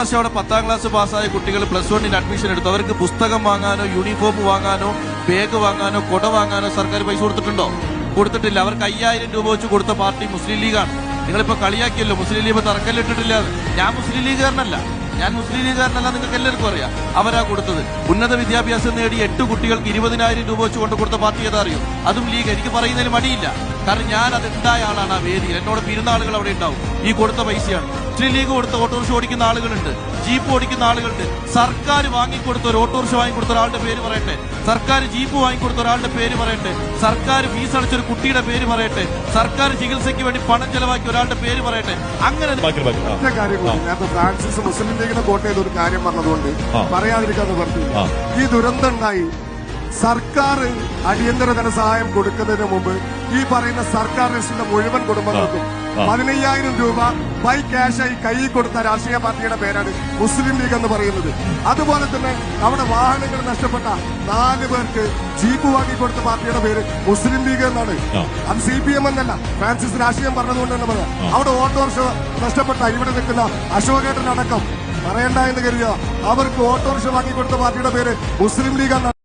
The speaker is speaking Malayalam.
അവിടെ 10ാം ക്ലാസ് പാസ്സായ കുട്ടികൾ +1 അഡ്മിഷൻ എടുത്തു. അവർക്ക് പുസ്തകം വാങ്ങാനോ യൂണിഫോം വാങ്ങാനോ ബാഗ് വാങ്ങാനോ കൊട വാങ്ങാനോ സർക്കാർ പൈസ കൊടുത്തിട്ടുണ്ടോ? കൊടുത്തിട്ടില്ല. അവർക്ക് 5000 രൂപ വെച്ച് കൊടുത്ത പാർട്ടി മുസ്ലിം ലീഗാണ്. നിങ്ങളിപ്പോ കളിയാക്കിയല്ലോ മുസ്ലിം ലീഗ് തറക്കല്ലിട്ടിട്ടില്ല. ഞാൻ മുസ്ലിം ലീഗുകാരനല്ല, നിങ്ങൾക്ക് എല്ലാവർക്കും അറിയാം. അവരാ കൊടുത്തത്. ഉന്നത വിദ്യാഭ്യാസം നേടി 8 കുട്ടികൾക്ക് 20,000 രൂപ വെച്ച് കൊണ്ട് കൊടുത്ത പാർട്ടി ഏതാ അറിയോ? അതും ലീഗ്. എനിക്ക് പറയുന്നതിന് മടിയില്ല, കാരണം ഞാൻ അത് ഉണ്ടായ ആളാണ്. ആ വേദിയിൽ എന്നോട് പെരുന്നാളുകൾ അവിടെ ഉണ്ടാവും. ഈ കൊടുത്ത പൈസയാണ്. മുസ്ലിം ലീഗ് കൊടുത്ത ഓട്ടോറിക്ഷ ഓടിക്കുന്ന ആളുകളുണ്ട്, ജീപ്പ് ഓടിക്കുന്ന ആളുകളുണ്ട്. സർക്കാർ വാങ്ങിക്കൊടുത്ത ഒരു ഓട്ടോറിക്ഷ വാങ്ങിക്കൊടുത്ത ഒരാളുടെ പേര് പറയട്ടെ, സർക്കാർ ജീപ്പ് വാങ്ങിക്കൊടുത്ത ഒരാളുടെ പേര് പറയട്ടെ, സർക്കാർ ഫീസ് അടച്ചൊരു കുട്ടിയുടെ പേര് പറയട്ടെ, സർക്കാർ ചികിത്സയ്ക്ക് വേണ്ടി പണം ചെലവാക്കിയ ഒരാളുടെ പേര് പറയട്ടെ. അങ്ങനെ ഫ്രാൻസിസ് മുസ്ലിം ലീഗിനെ വോട്ട് ചെയ്ത ഒരു കാര്യം പറഞ്ഞതുകൊണ്ട് പറയാതിരിക്കാന്ന് പറഞ്ഞു. ഈ ദുരന്തം ഉണ്ടായി സർക്കാർ അടിയന്തര ധനസഹായം കൊടുക്കുന്നതിന് മുമ്പ് ഈ പറയുന്ന സർക്കാർ ലിസ്റ്റിലെ മുഴുവൻ കുടുംബങ്ങൾക്കും 15,000 രൂപ ബൈ ക്യാഷായി കൈ കൊടുത്ത രാഷ്ട്രീയ പാർട്ടിയുടെ പേരാണ് മുസ്ലിം ലീഗ് എന്ന് പറയുന്നത്. അതുപോലെ തന്നെ അവിടെ വാഹനങ്ങൾ നഷ്ടപ്പെട്ട 4 പേർക്ക് ജീപ്പ് വാങ്ങിക്കൊടുത്ത പാർട്ടിയുടെ പേര് മുസ്ലിം ലീഗ് എന്നാണ്. അത് CPM എന്നല്ല, ഫ്രാൻസിസ് രാഷ്ട്രീയം പറഞ്ഞതുകൊണ്ട് തന്നെ പറയാം. അവിടെ ഓട്ടോറിക്ഷ നഷ്ടപ്പെട്ട ഇവിടെ നിൽക്കുന്ന അശോകേട്ടനടക്കം പറയണ്ട എന്ന് കരുതുക, അവർക്ക് ഓട്ടോറിക്ഷ വാങ്ങിക്കൊടുത്ത പാർട്ടിയുടെ പേര് മുസ്ലിം ലീഗ് എന്നാണ്.